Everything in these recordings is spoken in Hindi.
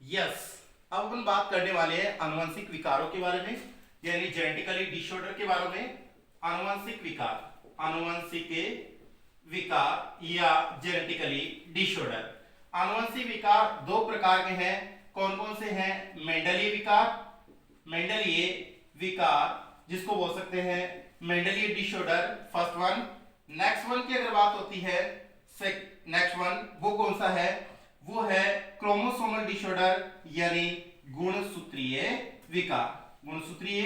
यस, अब अपन बात करने वाले हैं आनुवंशिक विकारों के बारे में, यानी जेनेटिकली डिसऑर्डर के बारे में। आनुवंशिक विकार या जेनेटिकली डिसऑर्डर। आनुवंशिक विकार दो प्रकार के हैं। कौन कौन से हैं? मेंडलीय विकार जिसको बोल सकते हैं मेंडलीय disorder, first one. Next one की अगर बात होती है, नेक्स्ट वन वो कौन सा है? वो है क्रोमोसोमल डिसऑर्डर यानी गुणसूत्रीय विकार। गुणसूत्रीय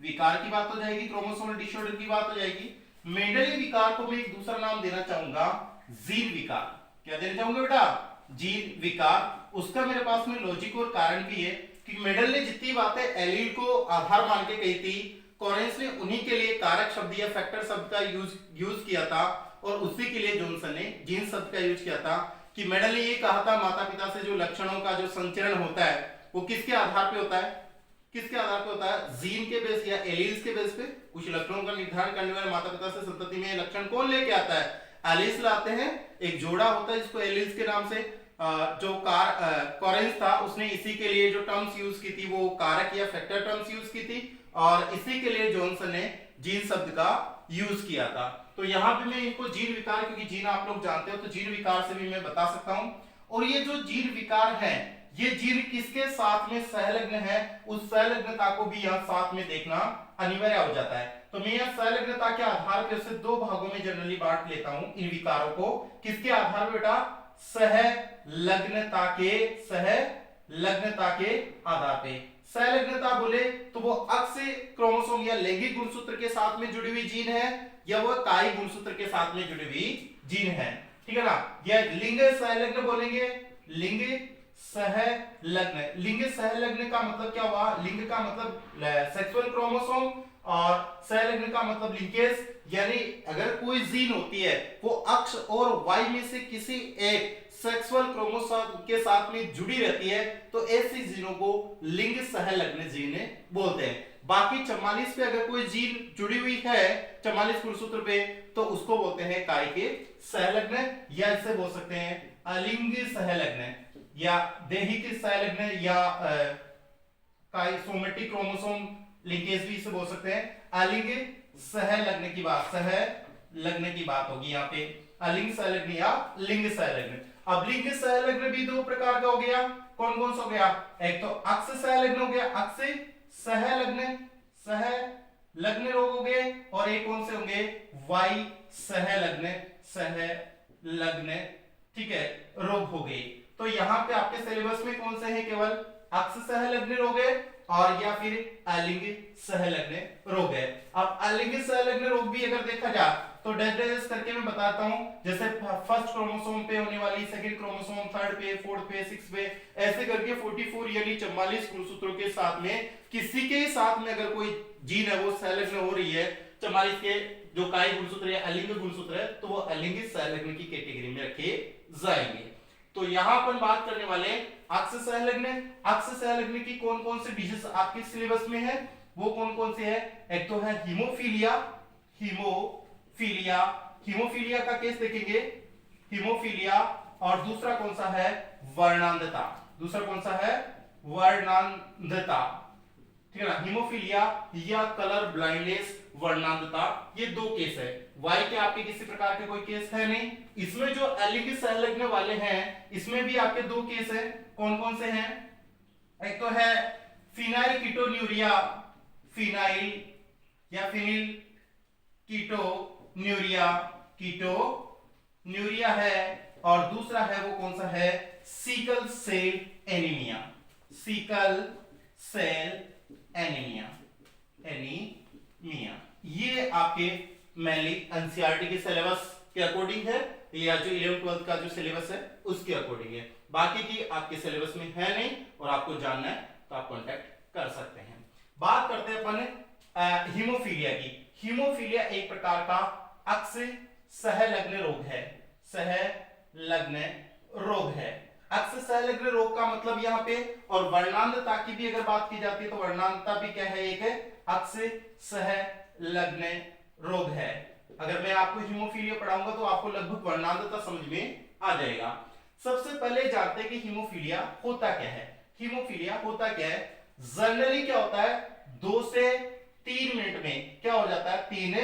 विकार की बात हो जाएगी, क्रोमोसोमल डिसऑर्डर की बात हो जाएगी। मेंडलीय विकार को मैं एक दूसरा नाम देना चाहूंगा, जीन विकार। क्या देना चाहूंगा बेटा? जीन विकार। उसका मेरे पास में लॉजिक और कारण भी है कि मेंडल ने जितनी बातें एलील को आधार मान के कही थी, कॉरेंस ने उन्हीं के लिए कारक शब्द या फैक्टर शब्द का यूज किया था, और उसी के लिए जॉनसन ने जीन शब्द का यूज किया था। कि मेंडल ने ये कहा था माता पिता से जो लक्षणों का जो संचरण होता है वो किसके आधार पे होता है? किसके आधार पे होता है? जीन के बेस या एलील्स के बेस पे। कुछ लक्षणों का निर्धारण करने वाले माता पिता से संतति में लक्षण कौन लेके आता है? एलील्स लाते हैं। एक जोड़ा होता है जिसको एलील्स के नाम से जो कॉरेंस था उसने इसी के लिए जो टर्म्स यूज की थी वो कारक या फैक्टर टर्म्स यूज की थी, और इसी के लिए जॉनसन ने जीन शब्द का यूज किया था। तो यहां पे मैं इनको जीन विकार, क्योंकि जीन आप लोग जानते हो तो जीन विकार से भी मैं बता सकता हूं। और ये जो जीन विकार है, ये जीन किसके साथ में सहलग्न है, उस सहलग्नता को भी यहां साथ में देखना अनिवार्य हो जाता है। तो मैं यहां सहलग्नता के आधार पर उसे दो भागों में जनरली बांट लेता हूं इन विकारों को। किसके आधार पर बेटा? सहलग्नता के आधार पे। सहलग्नता बोले तो वो अक्ष क्रोमोसोम या लैंगिक गुणसूत्र के साथ में जुड़ी हुई जीन है, या वो कायी गुणसूत्र के साथ में जुड़ी हुई जीन है। ठीक है ना? यह लिंग सहलग्न बोलेंगे, लिंग सहलग्न। लिंग सहलग्न का मतलब क्या हुआ? लिंग का मतलब सेक्सुअल क्रोमोसोम, और सहलग्न का मतलब लिंकेज, यानी अगर कोई जीन होती है वो अक्ष और वाई में से किसी एक सेक्सुअल क्रोमोसोम के साथ में जुड़ी रहती है, तो ऐसी जीनों को लिंग सहलग्न जीन बोलते हैं। बाकी 44 पे अगर कोई जीन जुड़ी हुई है 44 गुणसूत्र पे, तो उसको बोलते हैं काय के सहलग्न, या इसे बोल सकते हैं अलिंग सहलग्न, या दैहिक सहलग्न, या सोमेटिक क्रोमोसोम लिंकेज भी इसे बोल सकते हैं। अलिंग सहलग्न की बात होगी यहाँ पे, अलिंग सहलग्न या लिंग सहलग्न। अब लिंग सहलग्न भी दो प्रकार का हो गया। कौन कौन सा हो गया? एक तो अक्ष सहलग्न हो गया, अक्ष सहलग्न रोग हो गए, और एक कौन से होंगे? वाई सहलग्न ठीक है रोग हो गए। तो यहां पे आपके सिलेबस में कौन से हैं? केवल अक्ष सहलग्न रोग है, और या फिर अलिंग सहलग्न रोग है। अब अलिंग सहलग्न रोग भी अगर देखा जाए तो डैश करके मैं बताता हूं। जैसे फर्स्ट क्रोमोसोम पे होने वाली, सेकंड क्रोमोसोम, थर्ड पे, फोर्थ पे, सिक्स पे, ऐसे करके 44 यानी 44 गुणसूत्रों के साथ में किसी के साथ में अगर कोई जीन है वो सहलग्न हो रही है, 44 के जो कायी गुणसूत्र है, अलिंग गुणसूत्र है, तो वो अलिंग सहलग्न की कैटेगरी में रखे जाएंगे। तो यहां अपन बात करने वाले अक्ष सहलग्न। अक्ष सहलग्न की कौन कौन से डिजीज आपके सिलेबस में है, वो कौन कौन से है? एक तो है हीमोफीलिया का केस देखेंगे, हीमोफीलिया। और दूसरा कौन सा है? वर्णांधता। दूसरा कौन सा है? वर्णांधता। ठीक है ना? हीमोफीलिया या कलर ब्लाइंडनेस, वर्णांधता, ये दो केस है। वाई के आपके किसी प्रकार के कोई केस है नहीं। इसमें जो अलिंग सहलग्न वाले हैं इसमें भी आपके दो केस है। कौन कौन से हैं? एक तो है फिनाइल कीटोन्यूरिया, कीटोन्यूरिया है, और दूसरा है वो कौन सा है? Sickle cell anaemia. ये आपके मेनली एनसीईआरटी के सिलेबस के अकॉर्डिंग है, या जो 11th-12th का जो सिलेबस है उसके अकॉर्डिंग है। बाकी की आपके सिलेबस में है नहीं, और आपको जानना है तो आप कांटेक्ट कर सकते हैं। बात करते हैं अपन हीमोफीलिया की। हीमोफीलिया एक प्रकार का अक्ष सहलग्न रोग है। अक्ष सहलग्न रोग का मतलब यहाँ पे, और वर्णांधता की भी अगर बात की जाती है तो वर्णांधता भी क्या है? एक है अक्ष सहलग्न रोग है। अगर मैं आपको हीमोफीलिया पढ़ाऊंगा तो आपको लगभग वर्णांधता समझ में आ जाएगा। सबसे पहले जानते हैं कि हीमोफीलिया होता क्या है। हीमोफीलिया होता क्या है, जनरली क्या होता है 2 से 3 मिनट में क्या हो जाता है, 3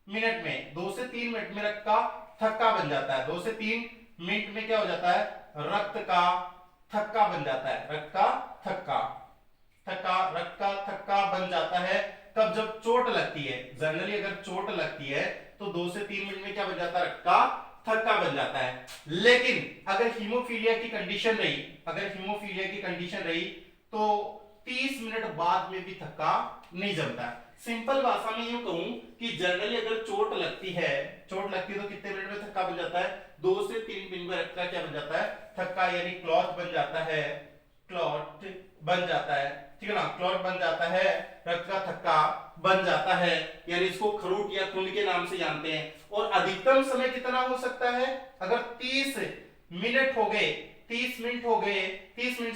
मिनट में 2 से 3 मिनट में रक्त का थक्का बन जाता है। 2 से 3 मिनट में क्या हो जाता है, रक्त का थक्का बन जाता है, रक्त का थक्का रक्त का थक्का बन जाता है। कब, जब चोट लगती है। जनरली अगर चोट लगती है तो 2 से 3 मिनट में क्या बन जाता है, रक्त का थक्का बन जाता है। लेकिन अगर हीमोफीलिया की कंडीशन रही, तो 30 मिनट बाद में भी थक्का नहीं जमता। सिंपल भाषा में यूं कहूं कि जनरली अगर चोट लगती है तो कितने मिनट में थक्का बन जाता है, 2 से 3 मिनट में रक्त का क्या बन जाता है, थक्का यानी क्लॉट बन जाता है, ठीक है ना, क्लॉट बन जाता है, रक्त का थक्का बन जाता है, यानी इसको खरोट या खून के नाम से जानते हैं। और अधिकतम समय कितना हो सकता है, अगर 30 मिनट हो गए, 30 मिनट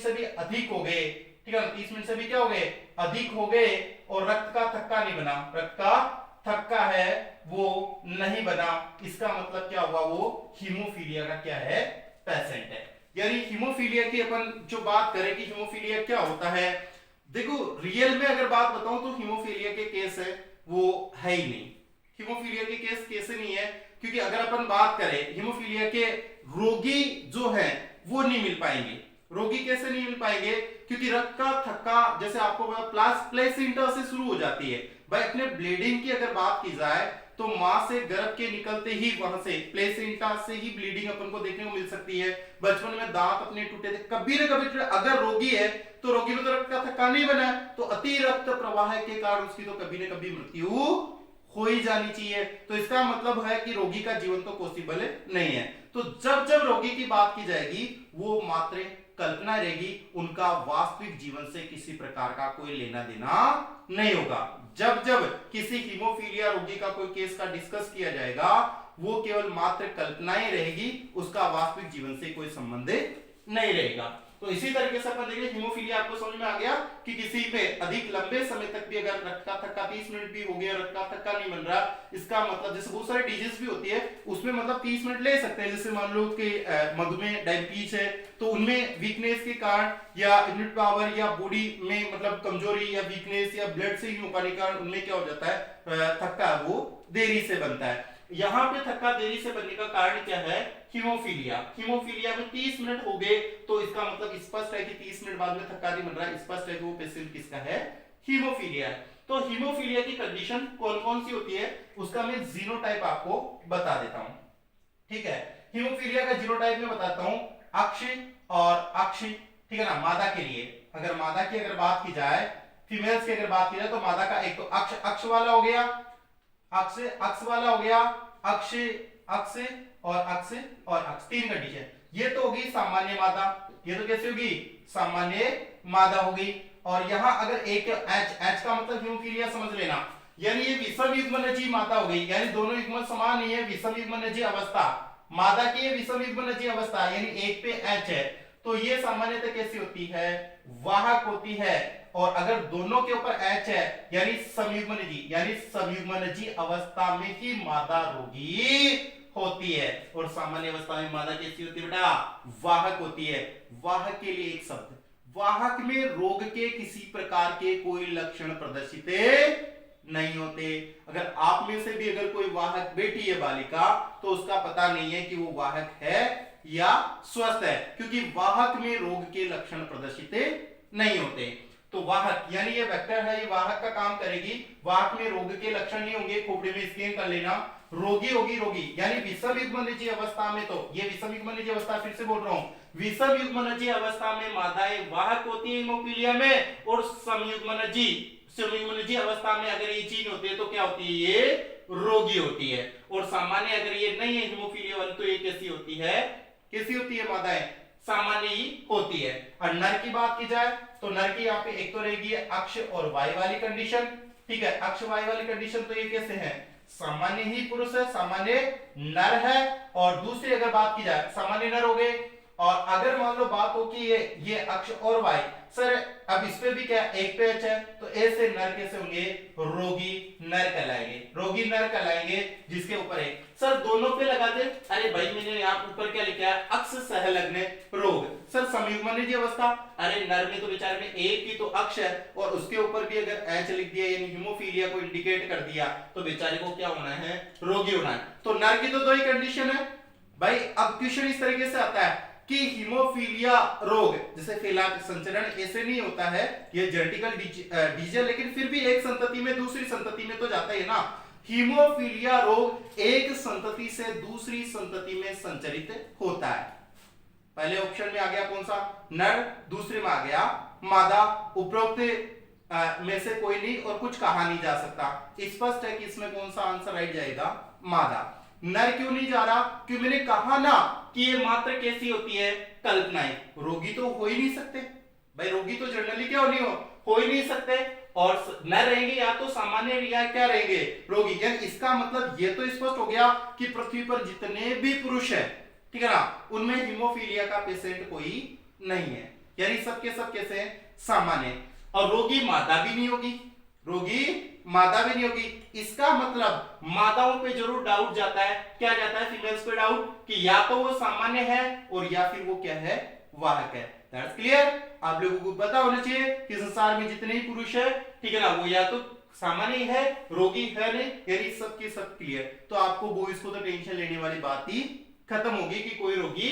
से भी अधिक हो गए, ठीक है ना, 30 मिनट से भी क्या हो गए, अधिक हो गए, और रक्त का थक्का नहीं बना, रक्त का थक्का है वो नहीं बना, इसका मतलब क्या हुआ, वो हीमोफीलिया का क्या है, पेशेंट है। यानी हीमोफीलिया की अपन जो बात करें कि हीमोफीलिया क्या होता है, देखो रियल में अगर बात बताऊं तो हीमोफीलिया के केस है वो है ही नहीं। हीमोफीलिया के केस कैसे नहीं है, क्योंकि अगर अपन बात करें हीमोफीलिया के रोगी जो है वो नहीं मिल पाएंगे। रोगी कैसे नहीं मिल पाएंगे, क्योंकि रक्त का थक्का जैसे आपको प्लेसेंटा से शुरू हो जाती है। भाई अपने ब्लीडिंग की अगर बात की जाए तो मां से गर्भ के निकलते ही वहां से प्लेसेंटा से ही ब्लीडिंग अपन को देखने को मिल सकती है। बचपन में दांत अपने टूटे थे, कभी ना कभी अगर रोगी है तो रोगी में तो रक्त का थक्का नहीं बना है, तो अति रक्त प्रवाह के कारण उसकी तो कभी ना कभी मृत्यु हो ही जानी चाहिए। तो इसका मतलब है कि रोगी का जीवन तो पॉसिबल नहीं है। तो जब जब रोगी की बात की जाएगी वो मात्र कल्पना रहेगी, उनका वास्तविक जीवन से किसी प्रकार का कोई लेना देना नहीं होगा। जब जब किसी हीमोफीलिया रोगी का कोई केस का डिस्कस किया जाएगा वो केवल मात्र कल्पनाएं रहेगी, उसका वास्तविक जीवन से कोई संबंध नहीं रहेगा। तो इसी तरीके से अपन देखें हीमोफीलिया आपको समझ में आ गया कि किसी पे अधिक लंबे समय तक भी अगर रक्त का थक्का 30 मिनट भी हो गया, रक्त का थक्का नहीं बन रहा, इसका मतलब जैसे बहुत सारे डिजीज भी होती है उसमें मतलब 30 मिनट ले सकते हैं। जैसे मान लो कि मधुमेह डायबिटीज है तो उनमें वीकनेस के कारण या इम्यूनिटी पावर या बॉडी में मतलब कमजोरी या वीकनेस या ब्लड से ही हो पाने के कारण उनमें क्या हो जाता है, थक्का वो देरी से बनता है। यहाँ पे थक्का देरी से बनने का कारण क्या है, हीमोफीलिया में 30 मिनट हो गए तो इसका मतलब स्पष्ट है कि 30 मिनट बाद में थक्का नहीं बन रहा है, स्पष्ट है कि वो पेशेंट किसका है, हीमोफीलिया है। तो हीमोफीलिया की कंडीशन कौन कौन सी होती है उसका मैं जीनोटाइप आपको बता देता हूं, ठीक है। हीमोफीलिया का जीनोटाइप में बताता हूं, अक्ष और अक्ष, ठीक है ना। मादा के लिए अगर मादा की अगर बात की जाए, फीमेल्स की अगर बात की जाए तो मादा का एक तो अक्ष वाला हो गया, अक्ष वाला हो गया, अक्ष अक्ष और अक्ष और अक्ष, 3 कंडीशन। ये तो होगी सामान्य मादा, ये तो कैसे होगी, सामान्य मादा होगी। और यहां अगर एक एच का मतलब हीमोफीलिया समझ लेना, यानी ये विषम युग्मनजी मादा हो गई, यानी दोनों युग्मन समान नहीं है, विषम युग्मनजी अवस्था मादा की, विषम युग्मनजी अवस्था यानी एक पे एच है, तो ये सामान्यतः कैसी होती है, वाहक होती है। और अगर दोनों के ऊपर एच है यानी समयुग्मनजी अवस्था में ही मादा रोगी होती है। और सामान्य अवस्था में मादा कैसी होती है बेटा, वाहक होती है। वाहक के लिए एक शब्द, वाहक में रोग के किसी प्रकार के कोई लक्षण प्रदर्शित नहीं होते। अगर आप में से भी अगर कोई वाहक बेटी है बालिका तो उसका पता नहीं है कि वो वाहक है या स्वस्थ है, क्योंकि वाहक में रोग के लक्षण प्रदर्शित नहीं होते। तो वाहक यानी ये वेक्टर है, ये वाहक का काम करेगी, वाहक में रोग के लक्षण नहीं होंगे, खोपड़ी में स्कैन कर लेना, रोगी होगी रोगी यानी विषम युग्मनजी अवस्था में, तो ये विषम युग्मनजी अवस्था फिर से बोल रहा हूं, विषम युग्मनजी अवस्था में मादाएं वाहक होती है हीमोफीलिया में, और समयुग्मनजी अवस्था में अगर ये चीज होती है तो क्या होती है, ये रोगी होती है। और सामान्य अगर ये नहीं है हीमोफीलिया वाली तो ये कैसी होती है मादाएं, सामान्य ही होती है। और नर की बात की जाए तो नर की यहाँ पे एक तो रहेगी अक्ष और वाय वाली कंडीशन, ठीक है। अक्ष वाय वाली कंडीशन तो ये कैसे है, सामान्य ही पुरुष है, सामान्य नर है। और दूसरी अगर बात की जाए सामान्य नर हो गए और अगर मान लो बात हो कि ये अक्ष और वाई, सर अब इस पे भी क्या एक पे एच है, तो ए से नर कैसे होंगे, रोगी नर कहलाएंगे, रोगी नर कहलाएंगे जिसके ऊपर एक। सर दोनों पे लगा दे, अरे भाई मैंने यहाँ ऊपर क्या लिखा है, अक्ष सहलग्न रोग। सर संयुग्मन अवस्था, अरे नर में तो बेचारे में एक ही तो अक्ष है और उसके ऊपर भी अगर एच लिख दिया यानी हीमोफीलिया को इंडिकेट कर दिया तो बेचारे को क्या होना है, रोगी होना है। तो नर की तो दो ही कंडीशन है भाई। अब क्वेश्चन इस तरीके से आता है कि हीमोफीलिया रोग, जैसे फिलहाल संचरण ऐसे नहीं होता है, ये जेनेटिकल डिजीज, लेकिन फिर भी एक संतति में दूसरी संतति में तो जाता है ना। हीमोफीलिया रोग एक संतति से दूसरी संतति में संचरित होता है। पहले ऑप्शन में आ गया कौन सा, नर, दूसरे में आ गया मादा। उपरोक्त में से कोई नहीं और कुछ कहा नहीं जा सकता। स्पष्ट है कि इसमें कौन सा आंसर राइट जाएगा, मादा। नर क्यों नहीं जा रहा, क्यों मैंने कहा ना कि ये मात्र कैसी होती है, कल्पनाएं। रोगी तो हो ही नहीं सकते भाई, रोगी तो जनरली क्या हो ही नहीं सकते। और नर रहेंगे या तो सामान्य या क्या रहेंगे, रोगी। यानी इसका मतलब ये तो स्पष्ट हो गया कि पृथ्वी पर जितने भी पुरुष है, ठीक है ना, उनमें हीमोफीलिया का पेशेंट कोई नहीं है, यानी सबके सब कैसे सामान्य। और रोगी मादा भी नहीं होगी, रोगी मादा भी नहीं होगी। इसका मतलब मादाओं पे जरूर डाउट जाता है, क्या जाता है, फीमेल्स पे डाउट, कि या तो वो सामान्य है और या फिर वो क्या है, वाहक है। That's clear. आप लोगों को पता होना चाहिए कि संसार में जितने ही पुरुष है, ठीक है ना, वो या तो सामान्य है, रोगी है नहीं, यानी सबके सब क्लियर। तो आपको बॉयज को तो टेंशन लेने वाली बात ही खत्म होगी कि कोई रोगी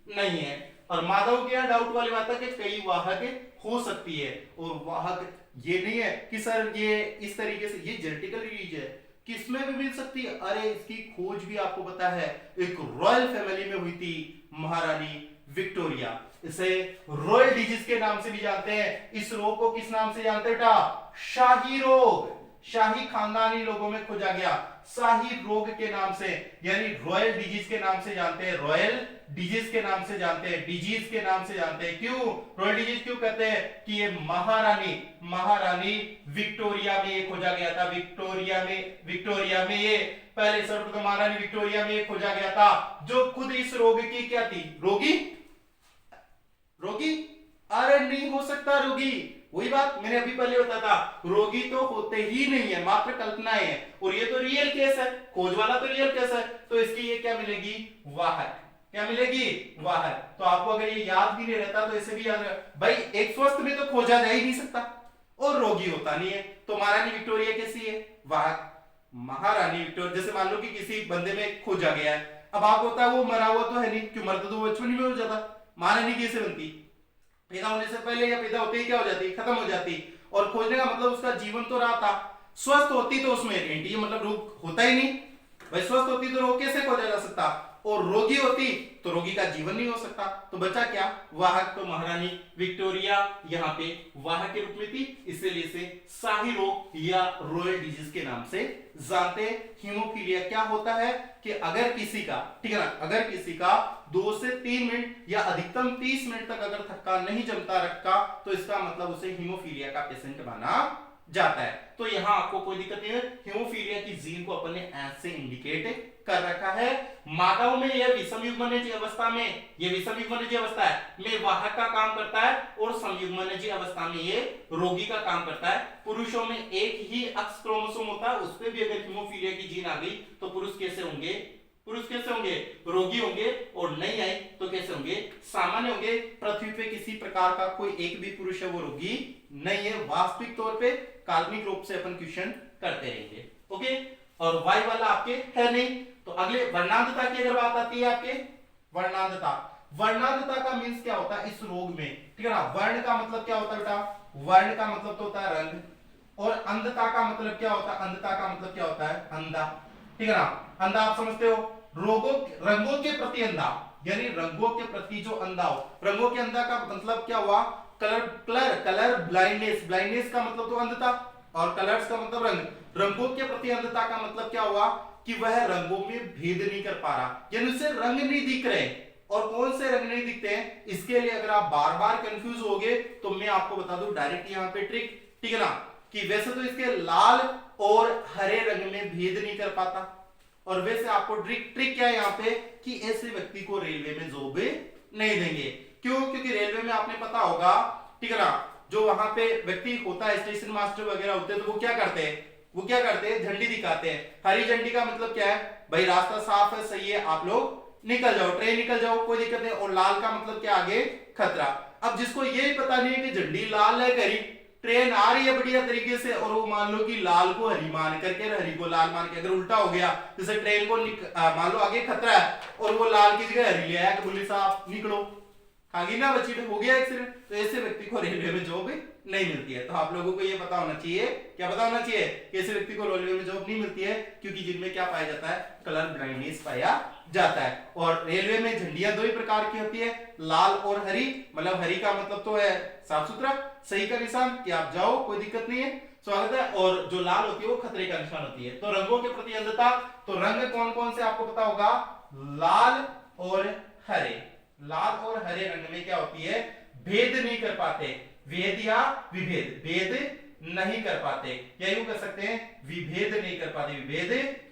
नहीं है। और मादाओं के डाउट वाली बात है कि कई वाहक हो सकती है, और वाहक ये नहीं है कि सर ये इस तरीके से, ये जेनेटिकल डिजीज है, किसमें भी मिल सकती है। अरे इसकी खोज भी आपको पता है, एक रॉयल फैमिली में हुई थी, महारानी विक्टोरिया। इसे रॉयल डिजीज के नाम से भी जानते हैं। इस रोग को किस नाम से जानते हैं बेटा, शाही रोग। शाही खानदानी लोगों में खोजा गया, शाही रोग के नाम से, यानी रॉयल डिजीज के नाम से जानते हैं, रॉयल डिजीज के नाम से जानते हैं, डिजीज के नाम से जानते हैं। क्यों रॉयल डिजीज क्यों कहते हैं, कि ये महारानी विक्टोरिया में ये खोजा गया था। विक्टोरिया में ये पहले सर्वप्रथम महारानी विक्टोरिया में ये खोजा गया था, जो खुद इस रोग की क्या थी, रोगी। अरे नहीं हो सकता रोगी, वही बात मैंने अभी पहले बताया था, रोगी तो होते ही नहीं है, मात्र कल्पनाएं हैं। और ये तो रियल केस है, खोज वाला तो रियल केस है, तो इसकी ये क्या मिलेगी, वाहक। क्या मिलेगी, वाहक। तो आपको अगर ये याद भी नहीं रहता तो इसे भी याद भाई, एक स्वस्थ में तो खोजा जा ही नहीं सकता और रोगी होता नहीं है। तो महारानी विक्टोरिया कैसी है, वाहक। महारानी विक्टोरिया, जैसे मान लो कि किसी बंदे में खोजा गया है, अब आपको होता है वो मरा हुआ तो है नहीं, क्यों, मरता तो बचपन में हो जाता। महारानी कैसे बनती, पैदा होने से पहले या पैदा होते ही क्या हो जाती, खत्म हो जाती। और खोजने का मतलब उसका जीवन तो रहा था। स्वस्थ होती तो उसमें एंटी मतलब रोग होता ही नहीं भाई, स्वस्थ होती तो रोग कैसे खोजा जा सकता, और रोगी होती तो रोगी का जीवन नहीं हो सकता। तो बचा क्या, वाहक। तो महारानी विक्टोरिया यहाँ पे वाहक के रूप में थी, इसलिए इसे शाही रोग या रॉयल डिजीज के नाम से जानते हैं। हीमोफीलिया क्या होता है कि अगर किसी का, ठीक है ना, अगर किसी का 2 से 3 मिनट या अधिकतम 30 मिनट तक अगर थक्का नहीं जमता रक्त का, तो इसका मतलब उसे हीमोफीलिया का पेशेंट माना जाता है। तो यहां आपको कोई दिक्कत नहीं है, हीमोफीलिया की जीन को अपन ने ऐसे इंडिकेट कर रखा है। मादाओं में यह विषम युग्मनज अवस्था में, यह विषम युग्मनज अवस्था है में वाहक का काम करता है, और संयुग्मनज अवस्था में ये रोगी का काम करता है। पुरुषों में एक ही अक्ष क्रोमोसोम होता है, उस पे भी अगर हीमोफीलिया की जीन आ गई तो पुरुष कैसे होंगे, रोगी होंगे। और नहीं आई तो कैसे होंगे, सामान्य होंगे। पृथ्वी पे किसी प्रकार का कोई एक भी पुरुष है वो रोगी नहीं है, वास्तविक तौर पे। काल्पनिक रूप से अपन क्वेश्चन करते रहेंगे, ओके। और वाई वाला आपके है नहीं। तो अगले वर्णांधता की अगर बात आती है, आपके वर्णांधता का मीन्स क्या होता है इस रोग में, ठीक है ना। वर्ण का मतलब क्या होता है बेटा, वर्ण का मतलब तो होता है रंग, और अंधता का मतलब क्या होता है, अंधता का मतलब क्या होता है, अंधा, ठीक है ना। अंधा आप समझते हो, रंगों के प्रति अंधा, यानी रंगों के प्रति जो अंधा हो। रंगों के अंधा का मतलब क्या हुआ, कलर ब्लाइंडनेस का मतलब तो अंधता, और कलर्स का मतलब रंग। रंगों के प्रति अंधता का मतलब क्या हुआ कि वह रंगों में भेद नहीं कर पा रहा, यानी उसे रंग नहीं दिख रहे। और कौन से रंग नहीं दिखते हैं, इसके लिए अगर आप बार बार कंफ्यूज होगे तो मैं आपको बता दूं डायरेक्ट यहाँ पे ट्रिक, ठीक है ना, कि वैसे तो इसके लाल और हरे रंग में भेद नहीं कर पाता, और वैसे आपको ट्रिक क्या है यहाँ पे कि ऐसे व्यक्ति को रेलवे में जॉब नहीं देंगे। क्यों? क्योंकि रेलवे में आपने पता होगा, ठीक है ना, जो वहां पे व्यक्ति होता है, स्टेशन मास्टर वगैरह होते हैं, तो वो क्या करते हैं, झंडी दिखाते हैं। हरी झंडी का मतलब क्या है भाई, रास्ता साफ है, सही है, आप लोग निकल जाओ, ट्रेन निकल जाओ, कोई दिक्कत नहीं। और लाल का मतलब क्या, आगे खतरा। अब जिसको ये पता नहीं है कि झंडी लाल है, करी ट्रेन आ रही है बढ़िया तरीके से, और वो मान लो कि लाल को हरी मान करके, हरी को लाल मान के, अगर उल्टा हो गया, जैसे ट्रेन को मान लो आगे खतरा है और वो लाल की जगह हरी ले आया कि बोले साहब निकलो, आगे ना बची, हो गया एक्सीडेंट। तो ऐसे व्यक्ति को रेलवे में जॉब नहीं मिलती है। तो आप लोगों को ये पता होना चाहिए, क्या पता होना चाहिए कि ऐसे व्यक्ति को रेलवे में जॉब नहीं मिलती है, क्योंकि जिनमें क्या पाया जाता है, कलर ब्लाइंडनेस पाया जाता है। और रेलवे में झंडियां दो ही प्रकार की होती है, लाल और हरी। मतलब हरी का मतलब तो है साफ सुथरा, सही का निशान कि आप जाओ, कोई दिक्कत नहीं है, स्वागत है। और जो लाल होती है वो खतरे का निशान होती है। तो रंगों के प्रति अंधता, तो रंग कौन कौन से आपको पता होगा, लाल और हरे। लाल और हरे रंग में क्या होती है, भेद नहीं कर पाते, वेद या विभेद, भेद नहीं कर पाते, या यूं कर सकते हैं विभेद नहीं कर पाते, विभेद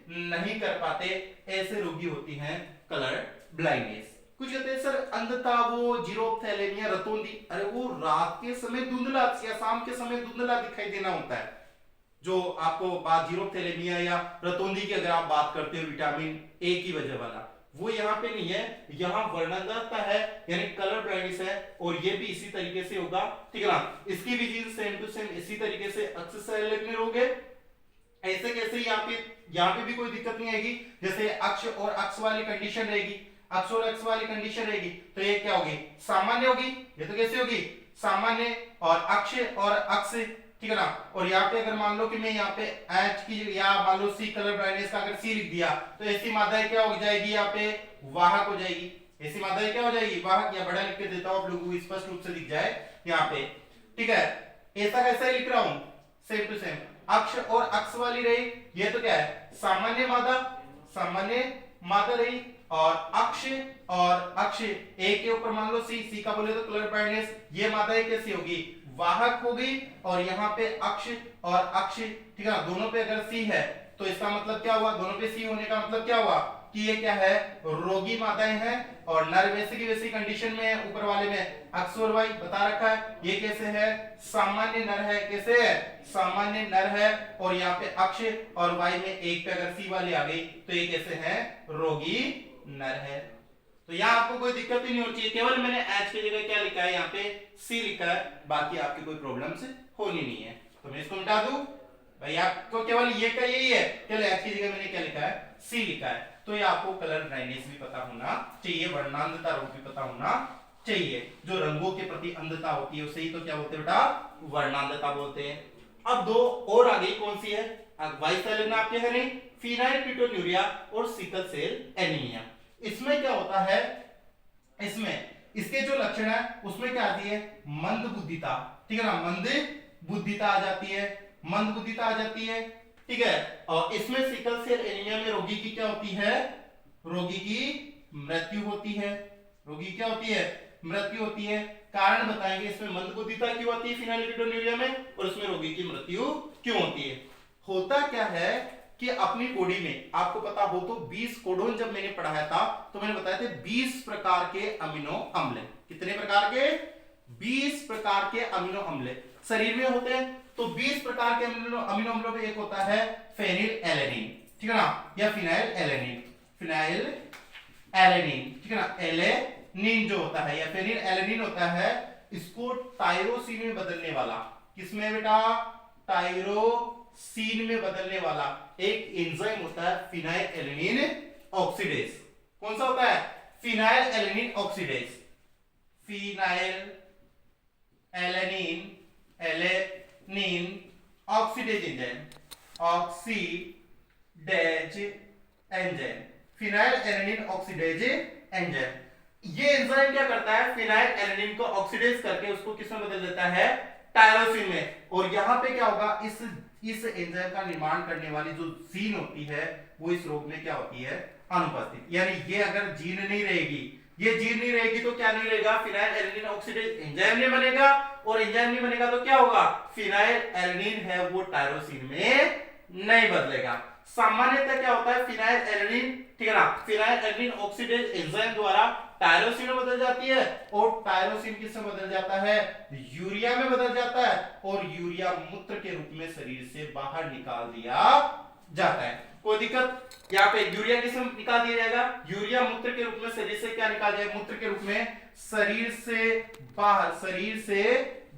नहीं कर पाते, ऐसे रोगी होती हैं कलर ब्लाइंडनेस। कुछ कहते हैं सर अंधता वो जीरोप्थैलेमिया रतौंधी, अरे वो रात के समय धुंधला या शाम के समय धुंधला दिखाई देना होता है। जो आपको बात जीरोप्थैलेमिया या रतौंधी की अगर आप बात करते हो विटामिन ए की वजह वाला, वो यहाँ पे नहीं है, यहाँ वर्णनता है, यानी कलर ब्लाइंडनेस है, और ये भी इसी तरीके से होगा, ठीक है ना। इसकी भी चीज सेम टू सेम इसी तरीके से एक्सेस हो गए। ऐसे कैसे यहाँ पे भी कोई दिक्कत नहीं आएगी। जैसे अक्ष और अक्ष वाली कंडीशन रहेगी, अक्ष और अक्ष वाली कंडीशन रहेगी, तो ये क्या होगी, सामान्य होगी। ये तो कैसे होगी, सामान्य, और अक्ष और अक्ष, ठीक है ना। और यहाँ पे अगर मान लो कि मैं यहाँ पे एच की या मान लो सी कलर ब्राइटनेस का अगर सी लिख दिया, तो ऐसी मात्रा क्या हो जाएगी, यहाँ पे वाहक हो जाएगी। ऐसी मात्रा क्या हो जाएगी, वाहक। या बड़ा लिख के देता हूं आप लोगों को स्पष्ट रूप से दिख जाए यहाँ पे, ठीक है। ऐसा कैसा लिख रहा हूं, सेम टू सेम, अक्ष और अक्ष वाली रही, ये तो क्या है, सामान्य मादा रही, और अक्ष एक के ऊपर मान लो सी का बोले तो कलर ब्राइटनेस, ये मात्रा कैसी होगी, वाहक होगी। और यहाँ पे अक्ष और अक्ष, ठीक है ना, दोनों पे अगर सी है तो इसका मतलब क्या हुआ, दोनों पे सी होने का मतलब क्या हुआ कि ये क्या है, रोगी माताएं हैं। और नर वैसे की वैसी कंडीशन में है, ऊपर वाले में अक्ष और वाई बता रखा है, ये कैसे है, सामान्य नर है, कैसे है, सामान्य नर है। और यहाँ पे अक्ष और वाई में एक पे अगर सी वाली आ गई तो ये कैसे है, रोगी नर है। तो यहाँ आपको कोई दिक्कत ही नहीं होनी चाहिए, केवल मैंने एच की जगह क्या लिखा है, यहाँ पे सी लिखा है, बाकी आपकी कोई प्रॉब्लम्स होनी नहीं है। तो मैं इसको मिटा दूं भाई, आपको केवल ये का यही है, केवल एच की जगह मैंने क्या लिखा है, सी लिखा है। तो ये आपको कलर ब्लाइंडनेस भी पता होना चाहिए, वर्णांधता रोग भी पता होना चाहिए। जो रंगों के प्रति अंधता होती है उसे ही तो क्या बोलते हैं बेटा, वर्णांधता बोलते हैं। अब दो और आ गई, कौन सी है, वाइस सेल आपके है नहीं, फिनाइलकीटोन्यूरिया और सिकल सेल एनीमिया। इसमें क्या होता है, इसमें इसके जो लक्षण है उसमें क्या आती है, मंद बुद्धिता, ठीक है ना, मंद बुद्धिता आ जाती है, मंद बुद्धिता आ जाती है, ठीक है। और इसमें सिकल सेल एनीमिया में रोगी की क्या होती है, रोगी की मृत्यु होती है, रोगी क्या होती है, मृत्यु होती है। कारण बताएंगे, इसमें मंद बुद्धिता क्यों होती है फिनाइलकीटोन्यूरिया में, और इसमें रोगी की मृत्यु क्यों होती है। होता क्या है कि अपनी बॉडी में आपको पता हो तो 20 कोडोन जब मैंने पढ़ाया था तो मैंने बताया थे 20 प्रकार के अमीनो अम्ल, कितने प्रकार के, 20 प्रकार के अमीनो अम्ल शरीर में होते हैं। तो 20 प्रकार के अमीनो अम्लों में एक होता है फेनिल एलेनिन, ठीक है ना, या फिनाइल एलेनिन, ठीक है ना, एलेनिन जो होता है या फेनिल एलेनिन होता है, इसको टायरोसिन में बदलने वाला, किसमें बेटा, टायरोसिन में बदलने वाला एक एंजाइम होता है फिनाइल एलेनिन ऑक्सीडेज। कौन सा होता है, phenyl alanine oxidase, phenyl alanine oxidase enzyme, phenyl alanine oxidase enzyme. ये एंजाइम क्या करता है, फिनाइल एलेनिन को ऑक्सीडेज करके उसको किसमें बदल देता है, टायरोसिन में। और यहां पे क्या होगा, इस एंजाइम का निर्माण करने वाली जो जीन होती है वो इस रोग में क्या होती है, अनुपस्थित। यानी ये अगर जीन नहीं रहेगी, ये जीन नहीं रहेगी तो क्या नहीं रहेगा, फिनाइल एलेनिन ऑक्सीडेज एंजाइम नहीं बनेगा, और एंजाइम नहीं बनेगा तो क्या होगा, फिनाइल एलेनिन है वो टायरोसिन में नहीं बदलेगा। सामान्यतः क्या होता है, फिनाइल एलेनिन, ठीक है ना, फिनाइल एलेनिन ऑक्सीडेज एंजाइम द्वारा टायरोसिन में बदल जाती है और टायरोसिन किसमें बदल जाता है, यूरिया में बदल जाता है और यूरिया मूत्र के रूप में शरीर से बाहर निकाल दिया जाता है। कोई दिक्कत? यहाँ पे यूरिया किसमें निकाल दिया जाएगा, यूरिया मूत्र के रूप में शरीर से क्या निकाल जाएगा, मूत्र के रूप में शरीर से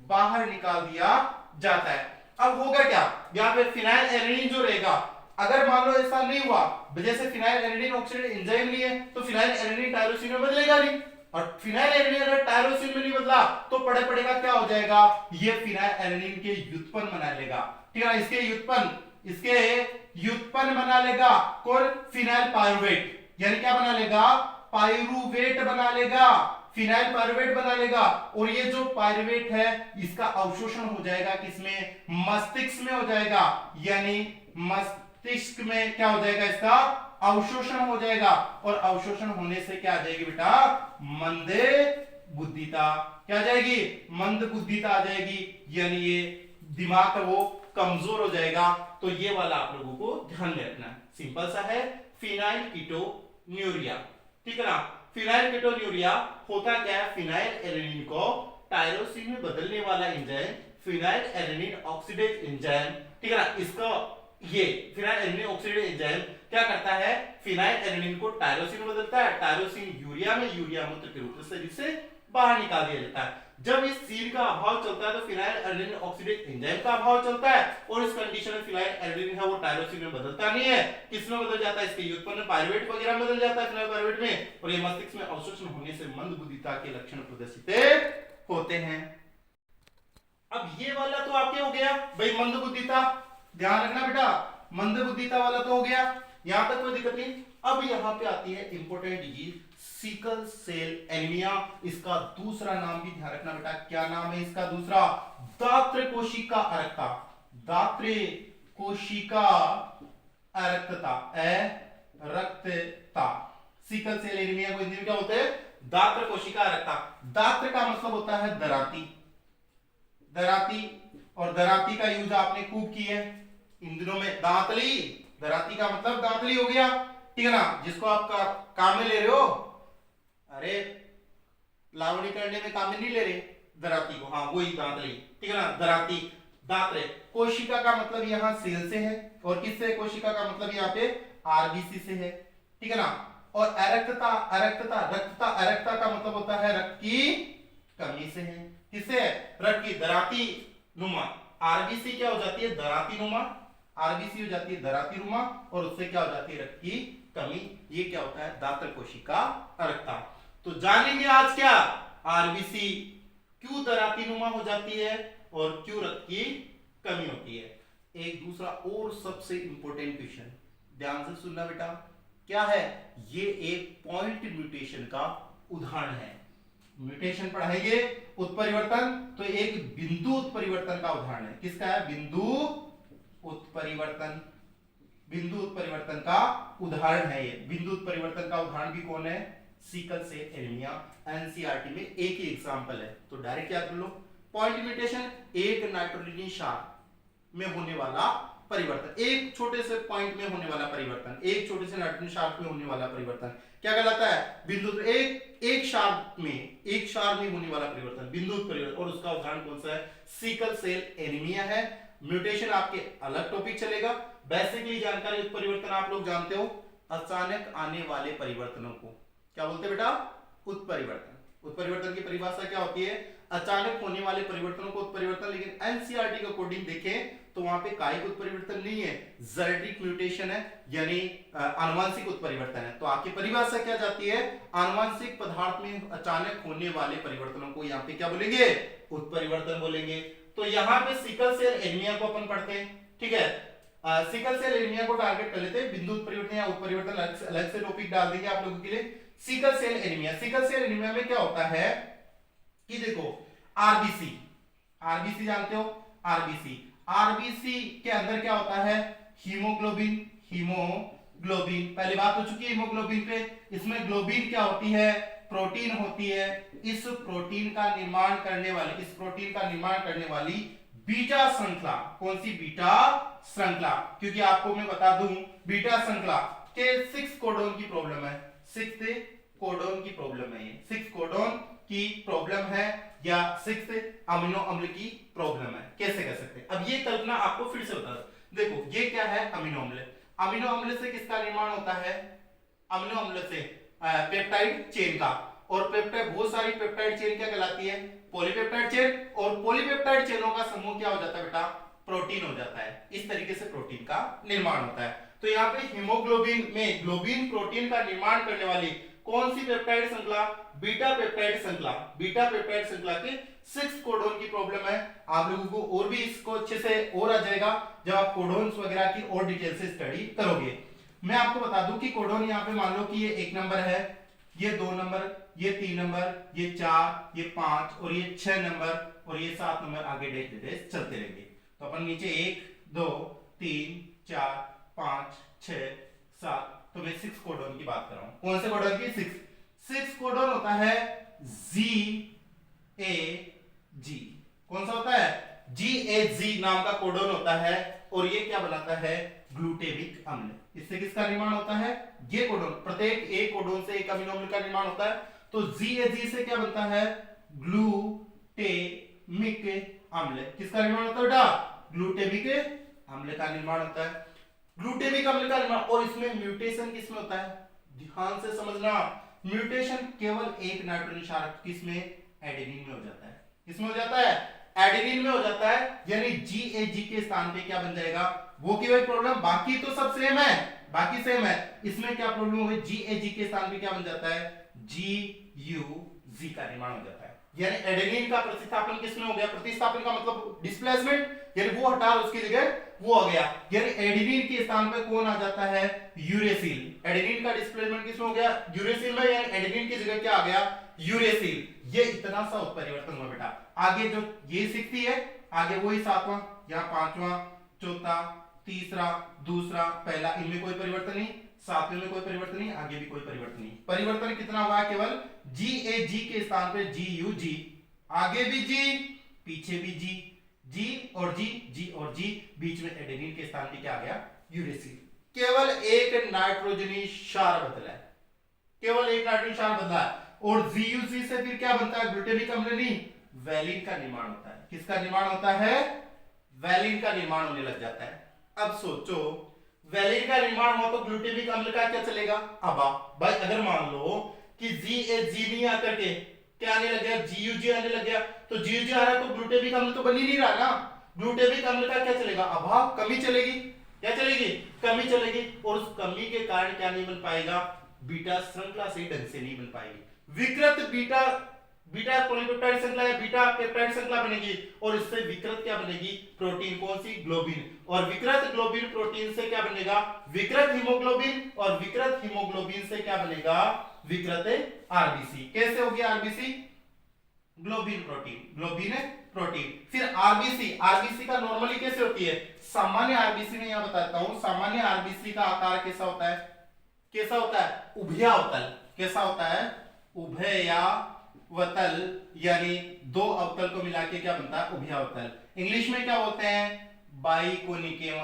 बाहर निकाल दिया जाता है। अब होगा क्या, यहाँ पे फिनाइल एलानिन जो रहेगा, अगर मान लो ऐसा नहीं हुआ, जैसे फिनाइल एलानिन ऑक्सीडेज एंजाइम नहीं है तो फिनाइल एलानिन टायरोसिन में बदलेगा नहीं, और फिनाइल एलानिन अगर टायरोसिन में नहीं बदला तो पड़ेगा क्या हो जाएगा, ये फिनाइल एलानिन के व्युत्पन्न बना लेगा। ठीक है, इसके व्युत्पन्न बना लेगा कौन, फिनाइल पायरुवेट, यानी क्या बना लेगा, पायरुवेट बना लेगा, फिनाइल पायरुवेट बना लेगा। और ये जो पायरुवेट है इसका अवशोषण हो जाएगा किसमें, मस्तिष्क में हो जाएगा, यानी मस्तिष्क में क्या हो जाएगा, इसका अवशोषण हो जाएगा। और अवशोषण होने से क्या आ जाएगी बेटा, मंद बुद्धिता, क्या आ जाएगी, मंद बुद्धिता आ जाएगी, यानी ये दिमाग का वो कमजोर हो जाएगा। तो ये वाला आप लोगों को ध्यान में रखना, सिंपल सा है, फिनाइल कीटोन्यूरिया। ठीक है ना, फिनाइल कीटोन्यूरिया होता क्या है, फिनाइल एलानिन को टायरोसिन में बदलने वाला enzyme phenyl alanine oxidase enzyme. ठीक है ना, इसका ये फिनाइल एलानिन ऑक्सीडेज एंजाइम क्या करता है, फिनाइल एलानिन को टायरोसिन में बदलता है, टायरोसिन यूरिया में, यूरिया मूत्र के रूप में शरीर से बाहर निकाल दिया जाता है। जब इस सीन का अभाव चलता है तो फिनाइल एलानिन ऑक्सीडेज एंजाइम का अभाव चलता है, और इस कंडीशन में फिनाइल एलानिन है वो टायरोसिन में बदलता नहीं है, किसमें बदल जाता है, इसके व्युत्पन्न पायरुवेट वगैरह में बदल जाता है, फिनाइल पायरुवेट में, और ये मस्तिष्क में अवशोषण होने से मंद बुद्धिता के लक्षण प्रदर्शित होते हैं। अब ये वाला तो आपके हो गया भाई, मंद बुद्धिता, ध्यान रखना बेटा, मंद बुद्धिता वाला तो हो गया, यहां तक कोई दिक्कत नहीं। अब यहां पे आती है important disease, sickle cell anaemia. इसका दूसरा नाम भी ध्यान रखना बेटा, क्या नाम है इसका दूसरा, दात्र कोशिका अरक्ता, दात्र कोशिका अरक्तता, अरक्तता, सिकल सेल एनीमिया को हिंदी में क्या होते हैं, दात्र कोशिका अरक्ता। दात्र का मतलब होता है दराती, दराती, और दराती का यूज आपने खूब की है इन दिनों में, दांतली, दराती का मतलब दांतली हो गया। ठीक है ना, जिसको आप काम में ले रहे हो, अरे लावणी करने में काम में नहीं ले रहे दराती को, हाँ वही दांतली। ठीक है ना, दराती, दांतरे। कोशिका का मतलब यहाँ सेल से है, और किससे, कोशिका का मतलब यहाँ पे आरबीसी से है। ठीक है ना, और अरक्तता, अरक्तता, रक्तता, अरक्तता का मतलब होता है रक्त की कमी से है, किससे, रक्त की दराती नुमा, आरबीसी क्या हो जाती है, दराती नुमा, आरबीसी हो जाती है दराती नुमा, और उससे क्या हो जाती है, रक्त की कमी। ये क्या होता है, दात्र कोशिका अरक्तता। तो जानेंगे आज क्या, आरबीसी क्यों दराती नुमा हो जाती है और क्यों रक्त की कमी होती है। एक दूसरा और सबसे इंपॉर्टेंट क्वेश्चन, ध्यान से सुनना बेटा, क्या है, ये एक पॉइंट म्यूटेशन का उदाहरण है। म्यूटेशन पढ़ाएंगे, उत्परिवर्तन, तो एक बिंदु उत्परिवर्तन का उदाहरण है। किसका है, बिंदु उत्परिवर्तन, बिंदु उत्परिवर्तन का उदाहरण है ये। बिंदु उत्परिवर्तन का उदाहरण भी कौन है, सिकल सेल एनीमिया, एनसीईआरटी में एक ही एग्जांपल है, तो डायरेक्ट याद कर लो। पॉइंट म्यूटेशन, एक नाइट्रोजन क्षार में होने वाला परिवर्तन, एक छोटे से पॉइंट में होने वाला परिवर्तन, एक छोटे से नाइट्रोजन क्षार में होने वाला परिवर्तन क्या कहलाता है, बिंदु, एक क्षार में होने वाला परिवर्तन, बिंदु उत्परिवर्तन। और उसका उदाहरण कौन सा है, सिकल सेल एनीमिया है। म्यूटेशन आपके अलग टॉपिक चलेगा, बेसिकली जानकारी उत्परिवर्तन आप लोग जानते हो, अचानक आने वाले परिवर्तनों को क्या बोलते हैं बेटा, उत्परिवर्तन। उत्परिवर्तन की परिभाषा क्या होती है, अचानक होने वाले परिवर्तनों को उत्परिवर्तन। लेकिन एनसीईआरटी के अकॉर्डिंग देखें तो वहां पे कायिक उत्परिवर्तन नहीं है, जेनेटिक म्यूटेशन है, यानी आनुवंशिक उत्परिवर्तन है। तो आपकी परिभाषा क्या जाती है, आनुवंशिक पदार्थ में अचानक होने वाले परिवर्तनों को यहाँ पे क्या बोलेंगे, उत्परिवर्तन बोलेंगे। तो यहाँ पे सिकल सेल एनीमिया को अपन पढ़ते हैं। ठीक है, सिकल सेल एनीमिया को टारगेट कर लेते हैं, बिंदु उत्परिवर्तन या उत्परिवर्तन अलग से टॉपिक डाल देंगे आप लोगों के लिए। Sickle cell anaemia, sickle cell anaemia में क्या होता है कि देखो, आरबीसी, आरबीसी जानते हो, आरबीसी, आरबीसी के अंदर क्या होता है, हीमोग्लोबिन, हीमोग्लोबिन, पहले बात हो चुकी है हीमोग्लोबिन पे। इसमें ग्लोबिन क्या होती है, प्रोटीन होती है। इस प्रोटीन का निर्माण करने वाली बीटा श्रृंखला, कौन सी बीटा श्रृंखला, क्योंकि आपको मैं बता दूं बीटा श्रृंखला के 6 कोडोन की प्रॉब्लम है, 6 कोडोन की प्रॉब्लम है, ये 6 कोडोन की प्रॉब्लम है या 6 अमीनो अम्ल की प्रॉब्लम है, कैसे कर सकते हैं। अब ये कल्पना आपको फिर से बता दो, देखो ये क्या है, अमीनो अम्ल। अमीनो अम्ल से किसका निर्माण होता है, अमीनो अम्ल से पेप्टाइड चेन का, और पेप्टाइड, बहुत सारी पेप्टाइड चेन क्या कहलाती है, पॉलीपेप्टाइड चेन, और पॉलीपेप्टाइड चेनों का समूह क्या हो जाता है बेटा, प्रोटीन हो जाता है। इस तरीके से प्रोटीन का निर्माण होता है। तो यहाँ पे हीमोग्लोबिन में ग्लोबिन प्रोटीन का निर्माण करने वाली कौन सी पेप्टाइड श्रृंखला, बीटा पेप्टाइड श्रृंखला। बीटा पेप्टाइड श्रृंखला के 6 कोडोन की प्रॉब्लम है। आप लोगों को और भी इसको अच्छे से और आ जाएगा जब आप कोडोन्स वगैरह की और डिटेल से स्टडी करोगे। मैं आपको बता दूं कि कोडोन यहाँ पे मान लो कि ये 1 नंबर है, ये 2 नंबर, ये 3 नंबर, ये 4, ये 5 और ये 6 नंबर और ये 7 नंबर, आगे डेट चलते रहेंगे। तो अपन नीचे 1 2 3 4 5 6 7, तो मैं 6 कोडोन की बात कर रहा हूं। कौन से कोडोन की, 6 कोडोन होता है GAG। कौन सा होता है, GAG नाम का कोडोन होता है, और ये क्या बनाता है, ग्लूटेमिक अम्ल। इससे किसका निर्माण होता है, ये कोडोन, प्रत्येक एक कोडोन से एक अमीनो अम्ल का निर्माण होता है। तो GAG से क्या बनता है, ग्लूटेमिक अम्ल। किसका निर्माण होता है बेटा, ग्लूटेमिक अम्ल का निर्माण होता है। ग्लूटेमिक अम्ल का निर्माण, और इसमें म्यूटेशन किसमें होता है, ध्यान से समझना, म्यूटेशन केवल एक नाइट्रोजन क्षारक किसमें, एडेनिन में हो जाता है। किसमें हो जाता है, एडेनिन में हो जाता है, यानी GAG के स्थान पे क्या बन जाएगा, वो की वही प्रॉब्लम, बाकी तो सब सेम है, बाकी सेम है, इसमें क्या प्रॉब्लम हुई, GAG के स्थान पे क्या बन जाता है, GUG का निर्माण हो जाता है। यानी एडेनिन का प्रतिस्थापन किसमें हो गया, प्रतिस्थापन का मतलब डिस्प्लेसमेंट, यानी वो हटा उसकी जगह वो आ गया, यानी एडेनिन के स्थान पे कौन आ जाता है, यूरेसिल। एडेनिन का डिस्प्लेसमेंट किसमें हो गया, यूरेसिल में, यानी एडेनिन की जगह क्या आ गया, यूरेसिल। ये इतना सा उत्परिवर्तन हुआ बेटा। आगे जो ये 6 है, आगे वही 7वां, यहाँ 5वां, चौथा, तीसरा, दूसरा, पहला, इनमें कोई परिवर्तन नहीं, 7वें में कोई परिवर्तन नहीं, आगे भी कोई परिवर्तन नहीं। परिवर्तन कितना हुआ, केवल GAG के स्थान पे GUG, आगे भी G, पीछे भी G, G और G, G और G, बीच में एडेनिन के स्थान पे क्या आ गया, यूरेसिल। केवल एक नाइट्रोजनी क्षार बदला है, केवल एक नाइट्रोजन क्षार बदला है, और GUG से फिर क्या बनता है, ग्लूटेमिक अम्ल नहीं, वैलिन का निर्माण होता है। किसका निर्माण होता है, वैलिन का निर्माण होने लग जाता है। अब सोचो, वैलिन का निर्माण हो तो ग्लूटेमिक अम्ल का क्या चलेगा। अब भाई अगर मान लो कि GAG नहीं आकर के क्या आने लग गया, GUG आने लग गया, तो GUG आ रहा तो ग्लूटेमिक अम्ल तो बन ही नहीं रहा ना, ग्लूटेमिक अम्ल का क्या चलेगा, अभाव, कमी चलेगी। क्या चलेगी, कमी चलेगी, और उस कमी के कारण क्या नहीं बन पाएगा, बीटा श्रृंखला सही ढंग से नहीं बन पाएगी। विकृत बीटा पॉलीपेप्टाइड श्रृंखला या बीटा पेप्टाइड श्रृंखला बनेगी, और इससे विकृत क्या बनेगी, प्रोटीन, कौन सी, ग्लोबिन, और विकृत ग्लोबिन प्रोटीन से क्या बनेगा, विकृत हीमोग्लोबिन, और विकृत हीमोग्लोबिन से क्या बनेगा, विकृत आरबीसी। कैसे होगी आरबीसी, ग्लोबिन प्रोटीन। फिर आरबीसी का नॉर्मली कैसे होती है, सामान्य आरबीसी में यहां बताता हूं, सामान्य आरबीसी का आकार कैसा होता है, उभयावतल। कैसा होता है, उभयावतल, यानी 2 अवतल को मिला के क्या बनता है, उभयावतल। इंग्लिश में क्या बोलते हैं, बाइकोनिकेव,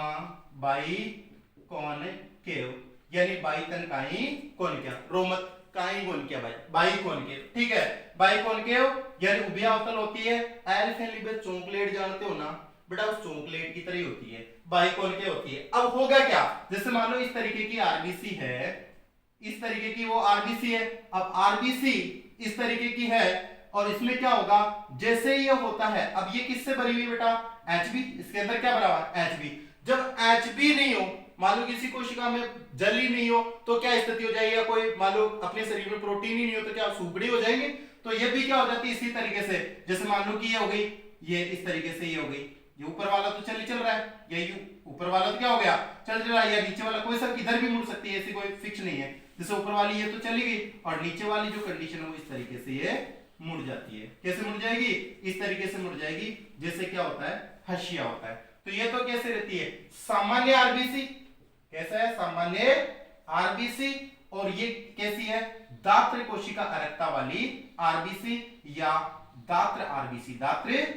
यानी बाइतनकाई कोनिकेव, रोमत काई कोनिकेव, बाइकोनिकेव, ठीक है, बाइकोनिकेव यानी उभयावतल होती है। एल्फेनलिबे चॉकलेट जानते हो ना बेटा, उस चॉकलेट की तरह होती है, बाइकोनिकेव होती है। अब होगा क्या, जैसे मान लो इस तरीके की आरबीसी है, इस तरीके की वो आरबीसी है, अब आरबीसी इस तरीके की है, और इसमें क्या होगा, जैसे ये होता है, अब ये किससे भरी हुई बेटा, HB, इसके अंदर क्या भरा हुआ है, HB। जब HB नहीं हो, मान लो किसी कोशिका में जल ही नहीं हो, तो क्या स्थिति हो जाएगी, या कोई मान लो अपने शरीर में प्रोटीन ही नहीं हो, तो क्या सुगड़ी हो जाएंगे। तो ये भी क्या हो जाती है इसी तरीके से, जैसे मान लो कि ये हो गई, ये इस तरीके से ये हो गई, ये ऊपर वाला तो चल रहा है, ये ऊपर वाला तो क्या हो गया, चल रहा है, या नीचे वाला कोई सब इधर भी मुड़ सकती है, ऐसी कोई फिक्स नहीं है। जैसे ऊपर वाली ये तो चली गई, और नीचे वाली जो कंडीशन है वो इस तरीके से ये मुड़ जाती है। कैसे मुड़ जाएगी, इस तरीके से मुड़ जाएगी, जैसे क्या होता है, हशिया होता है। तो ये तो कैसे रहती है, सामान्य आरबीसी। कैसा है, सामान्य आरबीसी। और ये कैसी है, दात्र कोशिका अरक्ता वाली आरबीसी, या दात्र आरबीसी, दात्र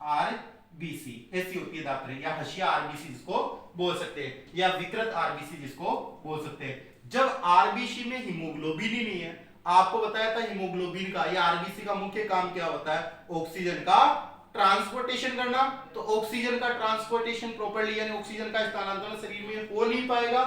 आरबीसी ऐसी होती है, दात्र या हशिया आरबीसी जिसको बोल सकते हैं, या विकृत आरबीसी जिसको बोल सकते हैं। जब आरबीसी में हीमोग्लोबिन ही नहीं है, आपको बताया था हीमोग्लोबिन का या आरबीसी का मुख्य काम क्या होता है, ऑक्सीजन का ट्रांसपोर्टेशन करना। तो ऑक्सीजन का ट्रांसपोर्टेशन प्रॉपर्ली यानी ऑक्सीजन का स्थानांतरण शरीर में हो नहीं पाएगा,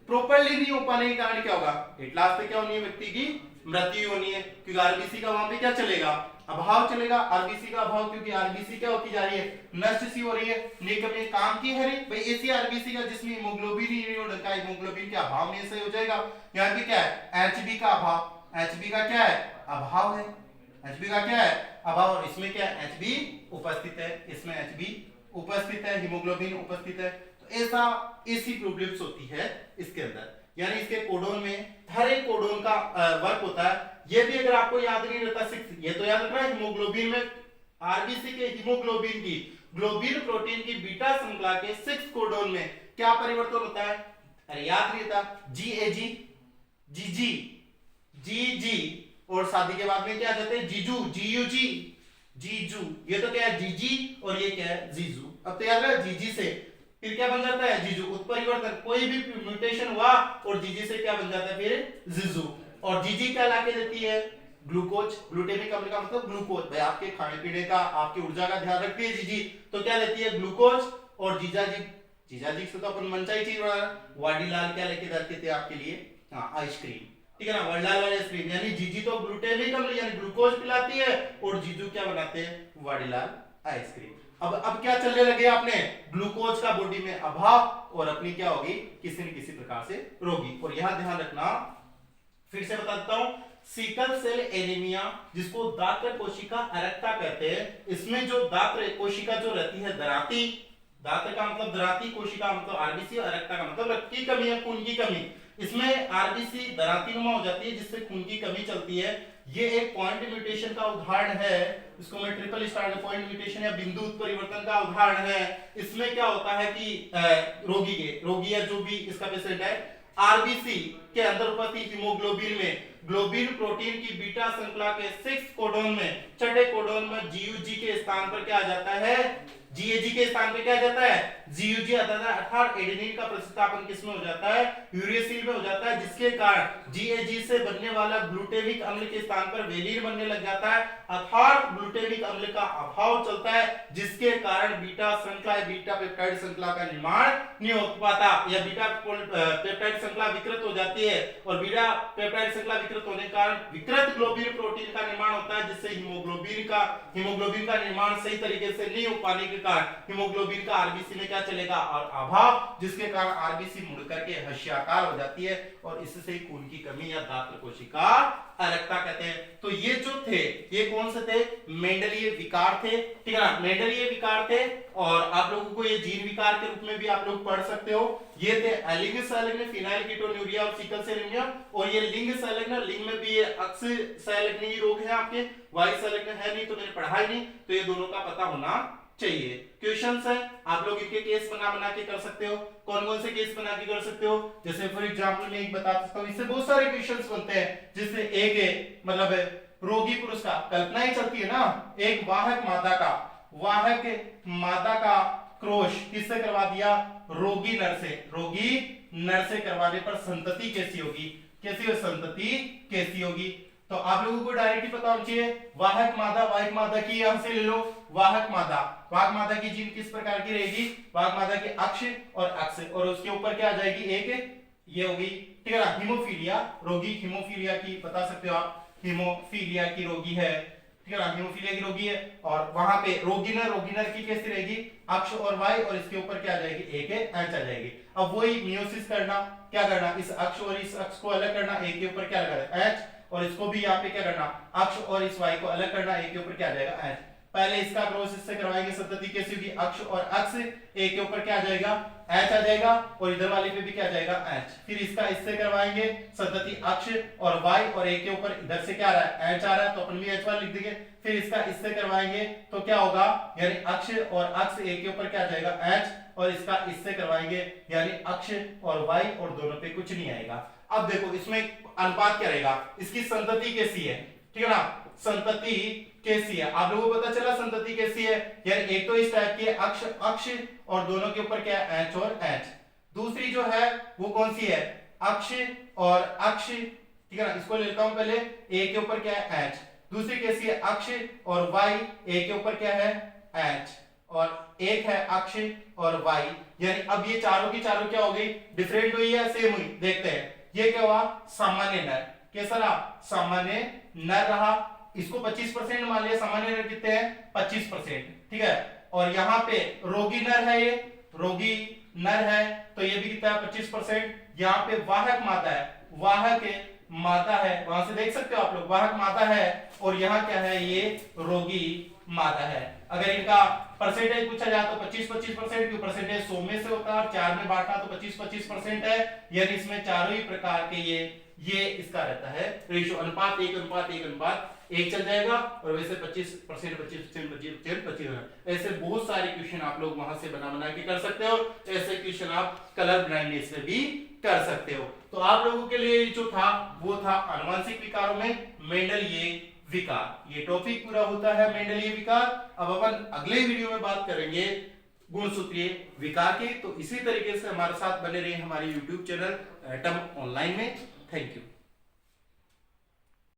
प्रॉपर्ली नहीं हो पाने के कारण क्या होगा, एट लास्ट पे क्या होनी है, व्यक्ति की मृत्यु होनी है, क्योंकि आरबीसी का वहां पे क्या चलेगा, अभाव चलेगा। आरबीसी का अभाव, क्योंकि आरबीसी क्या होती जा रही है, नष्ट सी हो रही है, निकम में काम की है भाई ऐसी आरबीसी का जिसमें हीमोग्लोबिन ही नहीं हो ढका, हीमोग्लोबिन के अभाव में ऐसा हो जाएगा। यहाँ पे क्या है, एचबी का अभाव, एचबी का क्या है, अभाव है, एचबी का क्या है, अभाव, और इसमें क्या है, एचबी उपस्थित है, इसमें एचबी उपस्थित है, हीमोग्लोबिन उपस्थित है। तो ऐसा ऐसी प्रॉब्लम्स होती है इसके अंदर, यानी इसके कोडोन में हर एक कोडोन का वर्क होता है। ये भी अगर आपको याद नहीं रहता, ये तो याद रखना है, हीमोग्लोबिन में आरबीसी के हीमोग्लोबिन की ग्लोबिन प्रोटीन की बीटा श्रृंखला के 6 कोडोन में क्या परिवर्तन होता है, अरे याद नहीं था, जीएजी, जीजी, जीजी, और शादी के बाद में क्या जाते हैं, जीजू, जीयूजी, जीजू, ये तो क्या है, जीजी, और ये क्या है, जीजू। अब तो याद है, जीजी से फिर क्या बन जाता है, जीजू, उत्परिवर्तन, कोई भी म्यूटेशन हुआ और जीजी से क्या बन जाता है फिर जीजू, और जीजी क्या लाके देती है, ग्लूकोज, ग्लूटेमिक अम्ल का मतलब ग्लूकोज, भाई आपके खाने पीने का, आपकी ऊर्जा का ध्यान रखती है जीजी, तो क्या देती है, ग्लूकोज, और जीजाजी, जीजाजी से तो अपन मनचाही चीज बना, वाडीलाल क्या लेके जाते थे आपके लिए, हाँ आइसक्रीम, ठीक है ना, वाडीलाल वाली आइसक्रीम, यानी जीजी तो ग्लूटेमिक अम्ल यानी ग्लूकोज पिलाती है, और जीजू क्या बनाते हैं, वाडीलाल आइसक्रीम। अब क्या चलने लगे आपने, ग्लूकोज का बॉडी में अभाव, और अपनी क्या होगी, किसी न किसी प्रकार से रोगी। और यहां ध्यान रखना, फिर से बता देता हूं, सिकल सेल एनीमिया जिसको दात्र कोशिका अरक्ता कहते हैं, इसमें जो दात्र कोशिका जो रहती है दराती, दात्र का मतलब दराती, कोशिका मतलब आरबीसी, और अरक्ता का मतलब रक्त की कमी है, खून की कमी, इसमें आरबीसी दराती नुमा हो जाती है जिससे खून की कमी चलती है। ये एक पॉइंट म्यूटेशन का उदाहरण है, इसको मैं ट्रिपल स्टार पॉइंट म्यूटेशन या बिंदु उत्परिवर्तन का उदाहरण है। इसमें क्या होता है कि रोगी या जो भी इसका पेशेंट है, आरबीसी के अंदर उपस्थित हीमोग्लोबिन में ग्लोबिन प्रोटीन की बीटा श्रृंखला के 6 कोडोन में, छठे कोडोन में जीयूजी के स्थान पर क्या आ जाता है, जीएजी के स्थान पे क्या आ जाता है, जीयूजी आता है, अर्थात एडेनिन का प्रतिस्थापन किसमें हो जाता है, यूरेसिल में हो जाता है, जिसके कारण जीएजी से बनने वाला ग्लूटेमिक अम्ल के स्थान पर वेलिन बनने लग जाता है, अर्थात ग्लूटेमिक अम्ल का अभाव चलता है, जिसके कारण बीटा श्रृंखला, बीटा पेप्टाइड श्रृंखला का निर्माण नहीं हो पाता, या बीटा पेप्टाइड श्रृंखला विकृत हो जाती है, और बीटा पेप्टाइड श्रृंखला विकृत होने के कारण विकृत ग्लोबिन प्रोटीन का निर्माण होता है, जिससे हीमोग्लोबिन का निर्माण सही तरीके से नहीं हो पाने के कारण हीमोग्लोबिन का आरबीसी में क्या चलेगा, और अभाव, जिसके कारण आरबीसी मुड़ करके हर्ष्याकार हो जाती है, और इससे खून की कमी या दात्र कोशिका अरक्ता कहते हैं। तो ये जो थे, ये कौन से थे, मेंडलीय विकार थे, ठीक है ना, मेंडलीय विकार थे, और आप लोगों को ये जीन विकार के रूप में भी आप लोग पढ़ सकते हो। ये थे अलिंग संलग्न फिनाइलकीटोन्यूरिया और सिकल सेल एनीमिया, और ये लिंग संलग्न, लिंग में भी ये अक्ष संलग्न रोग है आपके, वाई संलग्न है नहीं तो मैंने पढ़ा ही नहीं, तो ये दोनों का पता होना चाहिए। क्वेश्चंस है, आप लोग इनके केस बना के कर सकते हो। कौन कौन से केस बना के कर सकते हो, जैसे फॉर एग्जांपल मैं एक बता सकता हूं, इससे बहुत सारे क्वेश्चंस बनते हैं, जिससे एक है मतलब रोगी पुरुष का कल्पना ही चलती है ना, एक वाहक मादा का क्रोश किससे करवा दिया, रोगी नर से करवाने पर संतति कैसी होगी, संतति कैसी होगी। तो आप लोगों को डायरेक्टली पता होना चाहिए, वाहक मादा की यहां से ले लो, वाहक मादा की जीन किस प्रकार की रहेगी, वाहक मादा के अक्ष, और उसके ऊपर क्या आ जाएगी, एक ये होगी, ठीक है ना, हीमोफीलिया रोगी, हीमोफीलिया की बता सकते हो आप, हीमोफीलिया की रोगी है, ठीक है ना, हीमोफीलिया की रोगी है, और वहां पे रोगी नर की कैसी रहेगी, अक्ष और वाई, और इसके ऊपर क्या आ जाएगी, एक एच आ जाएगी। अब वही मियोसिस करना, क्या करना, इस अक्ष और इस अक्ष को अलग करना, एक के ऊपर क्या लगाना, एच, और इसको भी यहाँ पे क्या करना, अक्ष और इस वाई को अलग करना, एक के ऊपर क्या आ जाएगा, एच। पहले इसका क्रॉस इससे करवाएंगे, संतति कैसी होगी, अक्ष और अक्ष, एक के ऊपर क्या आ जाएगा, एच आ जाएगा, और इधर वाले पे भी क्या आ जाएगा, एच। फिर इसका इससे करवाएंगे, संतति अक्ष और वाई, और एक के ऊपर इधर से क्या आ रहा है, एच आ रहा है, तो अपन भी एच वाला लिख देंगे। फिर इसका इससे करवाएंगे तो क्या होगा, यानी अक्ष और अक्ष, एक के ऊपर क्या आ जाएगा, एच, और इसका इससे करवाएंगे यानी अक्ष और वाई, और दोनों पे कुछ नहीं आएगा। अब देखो इसमें अनुपात क्या रहेगा, इसकी संतति कैसी है, ठीक है ना, संतति कैसी है, आप लोगों को पता चला संतति कैसी है, यानी एक तो इस टाइप की है, अक्ष और दोनों के ऊपर क्या है, एच और एच। दूसरी जो है वो कौन सी है, अक्ष और अक्ष, ठीक है ना। इसको लेता हूं पहले, ए के ऊपर क्या है एच, दूसरी कैसी है अक्ष और वाई, ए के ऊपर क्या है एच और एक है अक्ष और वाई, यानी अब ये चारों की चारों क्या हो गई, डिफरेंट हुई या सेम हुई, देखते हैं। ये क्या हुआ, सामान्य नर, कैसा रहा, सामान्य नर रहा, इसको 25% मान लिया, सामान्य नर कितने हैं 25%, ठीक है। और यहाँ पे रोगी नर है, ये रोगी नर है तो ये भी कितना है 25%। यहाँ पे वाहक मादा है, वाहक मादा है, वहां से देख सकते हो आप लोग, वाहक मादा है, और यहाँ क्या है, ये रोगी मादा है। अगर इनका परसेंटेज पूछा जाए तो 25-25%, क्यों परसेंटेज 100 में से होता है और 4 में बांटा तो 25-25% है, यानी इसमें चारों ही प्रकार के ये इसका रहता है रेशियो, अनुपात 1:1:1:1 चल जाएगा, और वैसे 25%, 25%, ऐसे बहुत सारे क्वेश्चन आप लोग वहां से बना के कर सकते हो। ऐसे क्वेश्चन आप कलर ब्लाइंडनेस से भी कर सकते हो। तो आप लोगों के लिए जो था वो था आनुवंशिक विकारों में मेंडलीय विकार। ये टॉपिक पूरा होता है मेंडलीय विकार। अब अपन अगले वीडियो में बात करेंगे गुणसूत्रीय विकार की। तो इसी तरीके से हमारे साथ बने रहिए हमारे YouTube चैनल एटम ऑनलाइन में। Thank you.